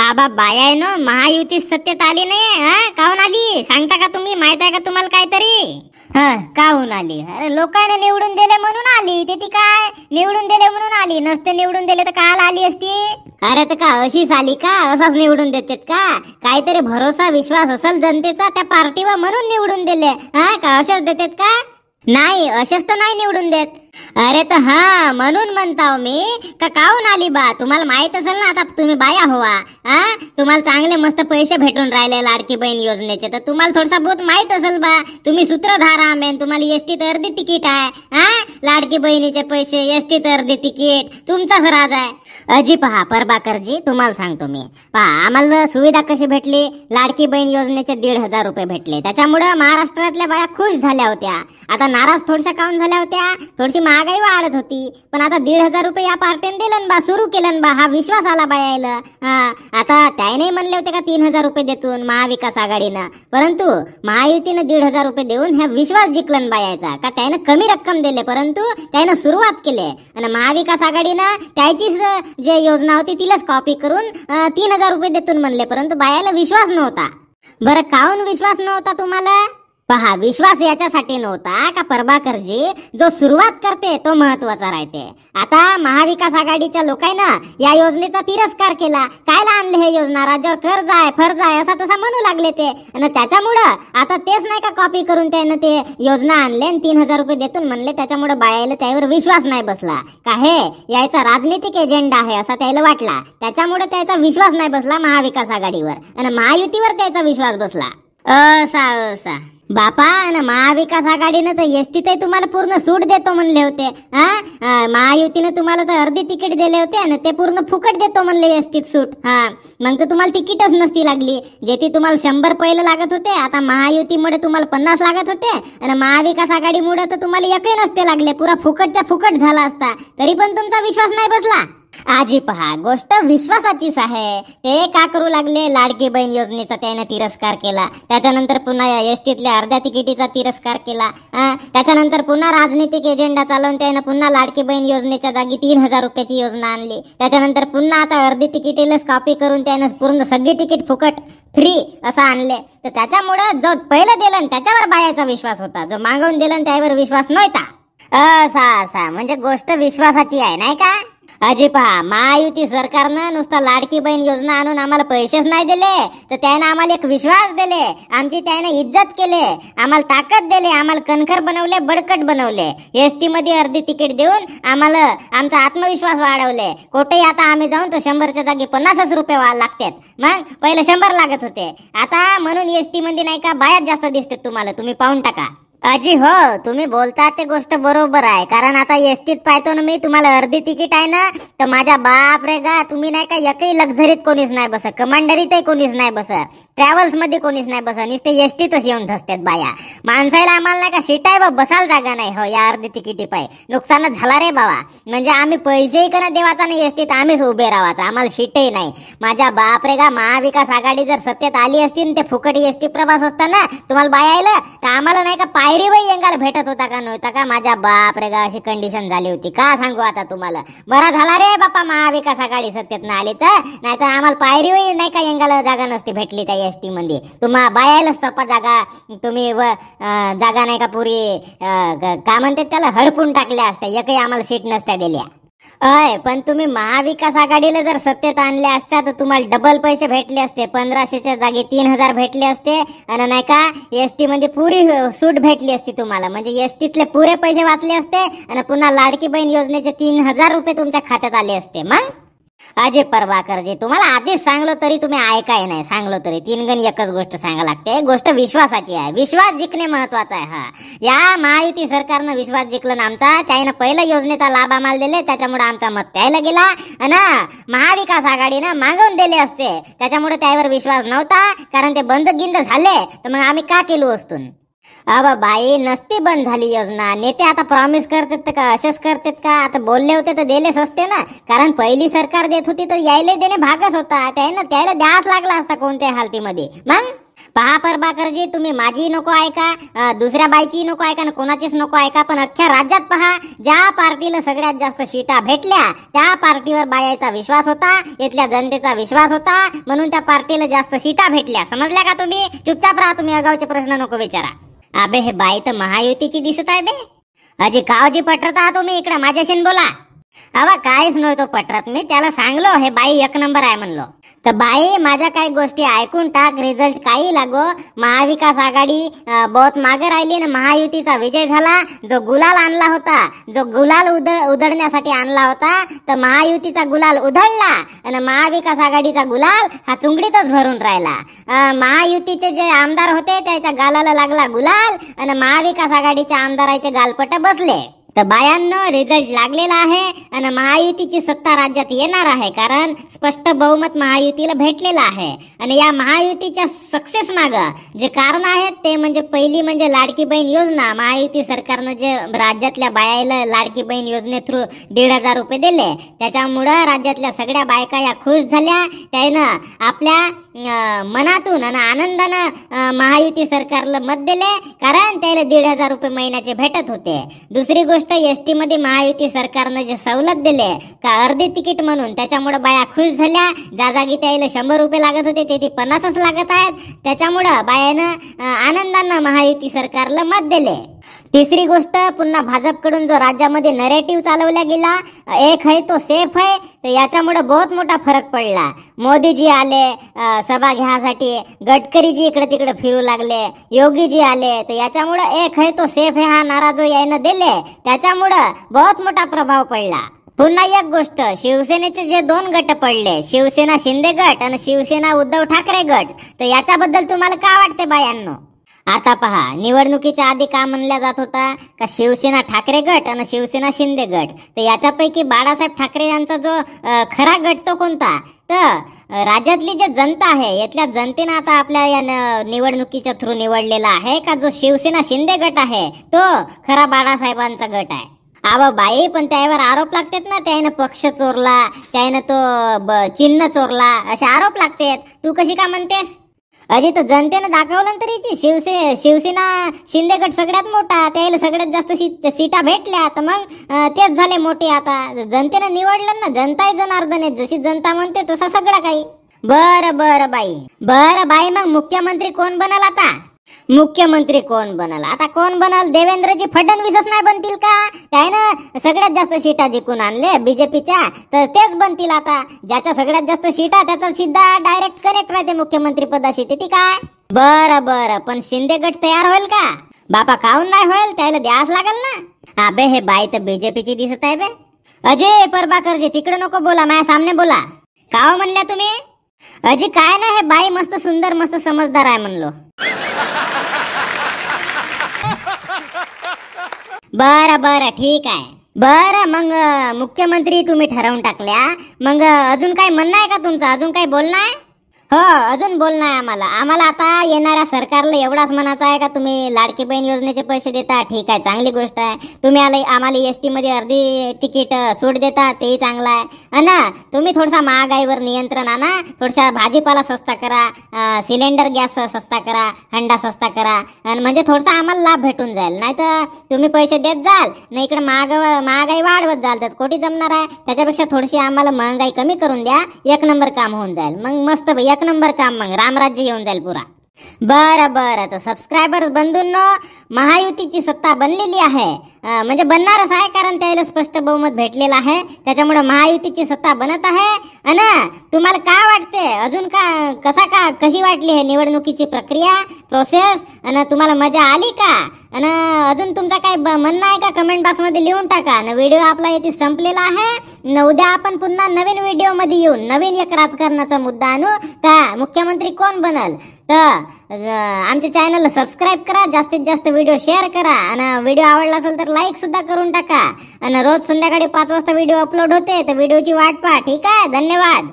आबा बाया आहे ना, महायुती सत्तेत आली नाही. हा काहून आली सांगता का तुम्ही? माहित आहे का तुम्हाला काहीतरी? हा काहून आली? अरे लोकांना निवडून दिले म्हणून आली. ते ती काय निवडून दिले म्हणून आली? नसते निवडून दिले तर काल आली असती? अरे तर का अशीच आली का? असाच निवडून देतात का? काहीतरी भरोसा विश्वास असेल जनतेचा त्या पार्टीवर म्हणून निवडून दिले. हा का अशाच देतात का? नाही असेच तर नाही निवडून देत. अरे तर हा म्हणून म्हणताव मी का काहून आली बा. तुम्हाला माहित असेल ना, आता तुम्ही बाया होवा. हा तुम्हाला चांगले मस्त पैसे भेटून राहिले लाडकी बहीण योजनेचे, तर तुम्हाला थोडासा बहुत माहित असेल बा. तुम्ही सूत्रधार आमेन, तुम्हाला एसटी तर अर्धी तिकीट आहे. हा लाडकी बहिणीचे पैसे एसटी तर अर्धी तिकीट तुमचाच राज आहे. अजी पहा प्रभाकरजी, तुम्हाला सांगतो मी. पहा आम्हाला सुविधा कशी भेटली? लाडकी बहीण योजनेचे 1,500 रुपये भेटले. त्याच्यामुळे महाराष्ट्रातल्या बाया खुश झाल्या होत्या. आता नाराज थोड्याशा काऊन झाल्या होत्या? थोडीशी महागाई वाढत होती, पण आता 1,500 रुपये या पार्टीने दिलन बा, सुरू केलं बा. हा विश्वास आला बायाला. आता त्याने म्हणले होते का 3,000 रुपये देतून महाविकास आघाडीनं, परंतु महायुतीनं 1,500 रुपये देऊन ह्या विश्वास जिंकलन बायाचा. का त्यानं कमी रक्कम दिले, परंतु त्यानं सुरुवात केली. आणि महाविकास आघाडीनं त्याचीच जे योजना होती तिलाच कॉपी करून 3,000 रुपये देतून म्हणले, परंतु बायाला विश्वास नव्हता. बरं काहून विश्वास नव्हता तुम्हाला? पहा विश्वास याच्यासाठी नव्हता का प्रभाकरजी, जो सुरुवात करते तो महत्वाचा राहते. आता महाविकास आघाडीच्या लोकांना या योजनेचा तिरस्कार केला. कायला आणले हे योजना? राज्यावर कर्ज आहे फर्ज आहे असा तसा म्हणू लागले ते. आणि त्याच्यामुळं आता तेच नाही का कॉपी करून त्यानं ते योजना आणले आणि 3,000 रुपये देतून म्हणले. त्याच्यामुळे बायाला त्यावर विश्वास नाही बसला. का हे याचा राजनीतिक एजेंडा आहे असा त्याला वाटला. त्याच्यामुळे त्याचा विश्वास नाही बसला महाविकास आघाडीवर, आणि महायुतीवर त्याचा विश्वास बसला. असा बापा. आणि महाविकास आघाडीनं तर एसटीतही तुम्हाला पूर्ण सूट देतो म्हणले होते. महायुतीनं तुम्हाला तर अर्धी तिकीट दिले होते आणि ते पूर्ण फुकट देतो म्हणले एसटीत सूट. मग तर तुम्हाला तिकीटच नसती लागली. जे ती तुम्हाला 100 पहिलं लागत होते, आता महायुतीमुळे तुम्हाला 50 लागत होते, आणि महाविकास आघाडीमुळे तर तुम्हाला एकही नसते लागले. पुरा फुकटच्या फुकट झाला असता, तरी पण तुमचा विश्वास नाही बसला. आजी पहा गोष्ट विश्वासाचीच आहे. ते का करू लागले? लाडकी बहीण योजनेचा त्याने तिरस्कार केला. त्याच्यानंतर पुन्हा एसटीतल्या अर्ध्या तिकिटीचा तिरस्कार केला. त्याच्यानंतर पुन्हा राजनीतिक एजेंडा चालवून त्याने पुन्हा लाडकी बहीण योजनेच्या जागी 3,000 रुपयाची योजना आणली. त्याच्यानंतर पुन्हा आता अर्धी तिकिटीलाच कॉपी करून त्याने पूर्ण सगळी तिकीट फुकट फ्री असं आणले. तर त्याच्यामुळे जो पहिलं दिलं त्याच्यावर बायाचा विश्वास होता, जो मागवून दिलं त्यावर विश्वास नव्हता. असा म्हणजे गोष्ट विश्वासाची आहे नाही का? अजी पहा महायुती सरकारनं नुसता लाडकी बहीण योजना आणून आम्हाला पैसेच नाही दिले, तर त्यानं आम्हाला एक विश्वास दिले, आमची त्यानं इज्जत केले, आम्हाला ताकद दिले, आम्हाला कणखर बनवले, बडकट बनवले. एसटी मध्ये अर्धी तिकीट देऊन आम्हाला आमचा आत्मविश्वास वाढवले. कुठेही आता आम्ही जाऊन तर 100च्या जागी 50 रुपये लागतात. मग पहिले 100 लागत होते, आता म्हणून एसटी मध्ये नाही का बायाच जास्त दिसते तुम्हाला. तुम्ही पाहून टाका. अजी हो तुम्ही बोलता ते गोष्ट बरोबर आहे. कारण आता एसटीत पाहतो ना मी, तुम्हाला अर्धी तिकीट आहे ना, तर माझ्या बाप रे गा तुम्ही नाही का एकही लक्झरीत कोणीच नाही बस, कमांडरीतही कोणीच नाही बस, ट्रॅव्हल्स मध्ये कोणीच नाही बस, नुसते एसटीतच येऊन धसतात बाया. माणसाला आम्हाला नाही का शिटाय व बसायला जागा नाही हो या अर्धी तिकिटी पाय. नुकसानच झाला रे बाबा. म्हणजे आम्ही पैसेही करा देवाचा नाही एसटीत, आम्हीच उभे राहायचा, आम्हाला शिटही नाही. माझ्या बाप रे गा महाविकास आघाडी जर सत्तेत आली असती ते फुकट एसटी प्रवास असताना तुम्हाला बायायला, तर आम्हाला नाही का पायरी वही यंगाला भेटत होता का नव्हता का? माझ्या बाप रे गा अशी कंडिशन झाली होती. का सांगू आता तुम्हाला. बरा झाला रे बापा महाविकास आघाडी सत्तेत ना आली, तर नाही तर आम्हाला पायरी वही नाही का यंगाला जागा नसती भेटली त्या एसटी मध्ये. तुम्हा बायाला सपा जागा तुम्ही जागा नाही का पुरी का म्हणते त्याला हडपून टाकल्या असत्या, एकही आम्हाला सीट नसत्या दिल्या. पण तुम्ही महाविकास आघाडीला जर सत्तेत आणले असत्या तर तुम्हाला डबल पैसे भेटले असते. 1500च्या जागी 3,000 भेटले असते, आणि नाही का एसटी मध्ये पुरी सूट भेटली असती तुम्हाला. म्हणजे एसटीतले पुरे पैसे वाचले असते, आणि पुन्हा लाडकी बहीण योजनेचे 3,000 रुपये तुमच्या खात्यात आले असते. मग अजय प्रभाकरजी तुम्हाला आधीच सांगलो तरी तुम्ही ऐकाय नाही. सांगलो तरी 3 गण एकच गोष्ट सांगा लागते. गोष्ट विश्वासाची आहे. विश्वास जिंकणे महत्वाचा आहे. या महायुती सरकारनं विश्वास जिंकलं आमचा. त्यानं पहिल्या योजनेचा लाभ आम्हाला दिले, त्याच्यामुळे आमचा मत त्याला गेला. आणि महाविकास आघाडीनं मागवून दिले असते, त्याच्यामुळे त्यावर विश्वास नव्हता. कारण ते बंद गिंद झाले तर मग आम्ही का केलो असतो. अबा बाई नसती बंद झाली योजना. नेते आता प्रॉमिस करतात का असेच करतात का? आता बोलले होते तर दिलेच असते ना. कारण पहिली सरकार देत होती तर यायला देणे भागच होता. त्याला द्यास लागला असता कोणत्या हालतीमध्ये. मग पहा प्रभाकरजी, तुम्ही माझी नको ऐका, दुसऱ्या बाईची नको ऐका, कोणाचीच नको ऐका, पण अख्ख्या राज्यात पहा, ज्या पार्टीला सगळ्यात जास्त सीटा भेटल्या त्या पार्टीवर बायाचा विश्वास होता, इथल्या जनतेचा विश्वास होता, म्हणून त्या पार्टीला जास्त सीटा भेटल्या. समजल्या का तुम्ही? चुपचाप राहा तुम्ही, अगावचे प्रश्न नको विचारा. अबे हे बाई तर महायुतीची दिसत आहे बे. अजी कावजी पटरत आहात तुम्ही, इकडे माझ्याशी बोला. अवा काहीच नव्हतो पटरत, मी त्याला सांगलो हे बाई एक नंबर आहे म्हणलो. तर बाई माझ्या काही गोष्टी ऐकून टाक, रिझल्ट काही लागो. महाविकास आघाडी बहुत मागे राहिली ना, महायुतीचा विजय झाला. जो गुलाल आणला होता, जो गुलाल उधळण्यासाठी आणला होता, तर महायुतीचा गुलाल उधळला आणि महाविकास आघाडीचा गुलाल हा चुंगडीतच भरून राहिला. महायुतीचे जे आमदार होते त्याच्या गालाला लागला गुलाल आणि महाविकास आघाडीच्या आमदाराचे गालपट बसले. तर बायांनो, रिझल्ट लागलेला आहे आणि महायुतीची सत्ता राज्यात येणार आहे, कारण स्पष्ट बहुमत महायुतीला भेटलेलं आहे. आणि या महायुतीच्या सक्सेस माग जे कारण आहेत ते म्हणजे पहिली म्हणजे लाडकी बहीण योजना. महायुती सरकारनं जे राज्यातल्या बायाला लाडकी बहीण योजने थ्रू 1,500 रुपये दिले, त्याच्यामुळं राज्यातल्या सगळ्या बायका या खुश झाल्या. त्यानं आपल्या मनातून आणि आनंदानं महायुती सरकारला मत दिले, कारण त्याला 1,500 रुपये महिन्याचे भेटत होते. दुसरी गोष्ट, एसटी मध्ये महायुती सरकारनं जे सवलत दिले का अर्धे तिकीट म्हणून, त्याच्यामुळे बाया खुश झाल्या. ज्या जागी त्याला 100 रुपये लागत होते ते 50च लागत आहेत, त्याच्यामुळं बायानं आनंदानं महायुती सरकारला मत दिले. तिसरी गोष्ट, पुन्हा भाजपकडून जो राज्यामध्ये नरेटिव्ह चालवला गेला, एक है तो सेफ है, तर याच्यामुळे बहुत मोठा फरक पडला. मोदीजी आले सभा घ्यासाठी, गडकरीजी इकडे तिकडे फिरू लागले, योगीजी आले, तर याच्यामुळे एक है तो सेफ है हा नारा जो यानं दिले त्याच्यामुळे बहुत मोठा प्रभाव पडला. पुन्हा एक गोष्ट, शिवसेनेचे जे 2 गट पडले, शिवसेना शिंदे गट आणि शिवसेना उद्धव ठाकरे गट, तर याच्याबद्दल तुम्हाला काय वाटते बायांनो? आता पहा, निवडणुकीच्या आधी का म्हणल्या जात होता का शिवसेना ठाकरे गट आणि शिवसेना शिंदे गट, तर याच्यापैकी बाळासाहेब ठाकरे यांचा जो खरा गट तो कोणता? तर राज्यातली जे जनता आहे, यातल्या जनतेनं आता आपल्या या निवडणुकीच्या थ्रू निवडलेला आहे का जो शिवसेना शिंदे गट आहे तो खरा बाळासाहेबांचा गट आहे. आवा बाई, पण त्यावर आरोप लागतात ना, त्यानं पक्ष चोरला, त्यानं तो चिन्ह चोरला, असे आरोप लागतात. तू कशी का म्हणतेस? अजी तर जनतेनं दाखवलं तरी शिवसेना शिंदे गट सगळ्यात मोठा, त्याला सगळ्यात जास्त सीटा भेटल्या, तर मग तेच झाले मोठे. आता जनतेनं निवडलं ना, जनता जनार्दन आहे, जशी जनता म्हणते तसा सगळा काही. बरं बाई, मग मुख्यमंत्री कोण बनल आता? मुख्यमंत्री कोण बनल आता? कोण बनल? देवेंद्रजी फडणवीसच नाही बनतील का? त्यानं सगळ्यात जास्त सीटा जिंकून आणले बीजेपीच्या, तर तेच बनतील आता. ज्याच्या सगळ्यात जास्त सीटा त्याचा सीधा डायरेक्ट कनेक्ट राहते मुख्यमंत्री पदाशी, ते काय? बरं, पण शिंदे गट तयार होईल का? बापा काहून नाही होईल, त्याला द्यास लागल ना. अबे हे बाई तर बीजेपीची दिसत आहे बे. अजय प्रभाकरजी तिकडे नको बोला, माझ्या सामने बोला. काव म्हणल्या तुम्ही? अजी काय नाही, हे बाई मस्त सुंदर मस्त समजदार आहे म्हणलो. बरं ठीक आहे. बरं मग मुख्यमंत्री तुम्ही ठरवून टाकल्या, मग अजून काय म्हणणं आहे का तुमचं? अजून काय बोलणं आहे? हो, अजून बोलणं आहे आम्हाला आता येणाऱ्या सरकारला एवढाच म्हणायचं आहे का तुम्ही लाडकी बहीण योजनेचे पैसे देता, ठीक आहे, चांगली गोष्ट आहे. तुम्ही आम्हाला एसटी मध्ये अर्धी तिकीट सूट देता, तेही चांगलं आहे. आणि तुम्ही थोडासा महागाईवर नियंत्रण आणा, थोडासा भाजीपाला सस्ता करा, सिलेंडर गॅस सस्ता करा, हंडा सस्ता करा, आणि म्हणजे थोडासा आम्हाला लाभ भेटून जाईल. नाही तर तुम्ही पैसे देत जाल नाही, इकडे महागाई वाढवत जाल, तर कोटी जमणार आहे. त्याच्यापेक्षा थोडीशी आम्हाला महागाई कमी करून द्या, 1 नंबर काम होऊन जाईल. मग मस्त 1 नंबर काम, मग रामराज्य येऊन जाईल पुरा. बरं, तर सबस्क्रायबर बंधूंनो, महायुतीची सत्ता बनलेली आहे, म्हणजे बनणारच आहे, कारण त्याला स्पष्ट बहुमत भेटलेलं आहे, त्याच्यामुळे महायुतीची सत्ता बनत आहे. आणि तुम्हाला काय वाटते अजून कशी वाटली हे निवडणुकीची प्रक्रिया प्रोसेस, आणि तुम्हाला मजा आली का? आणि अजून तुमचा काय म्हणणं आहे का? कमेंट बॉक्स मध्ये लिहून टाका. आणि व्हिडिओ आपला इथे संपलेला आहे. उद्या आपण पुन्हा नवीन व्हिडिओ मध्ये येऊन नवीन एक राजकारणाचा मुद्दा आणू का मुख्यमंत्री कोण बनल. तर आमच्या चॅनलला सबस्क्राईब करा, जास्तीत जास्त व्हिडिओ शेअर करा, आणि व्हिडिओ आवडला असेल तर लाईक सुद्धा करून टाका. आणि रोज संध्याकाळी 5 वाजता व्हिडिओ अपलोड होते, तर व्हिडिओची वाट पहा. ठीक आहे, धन्यवाद.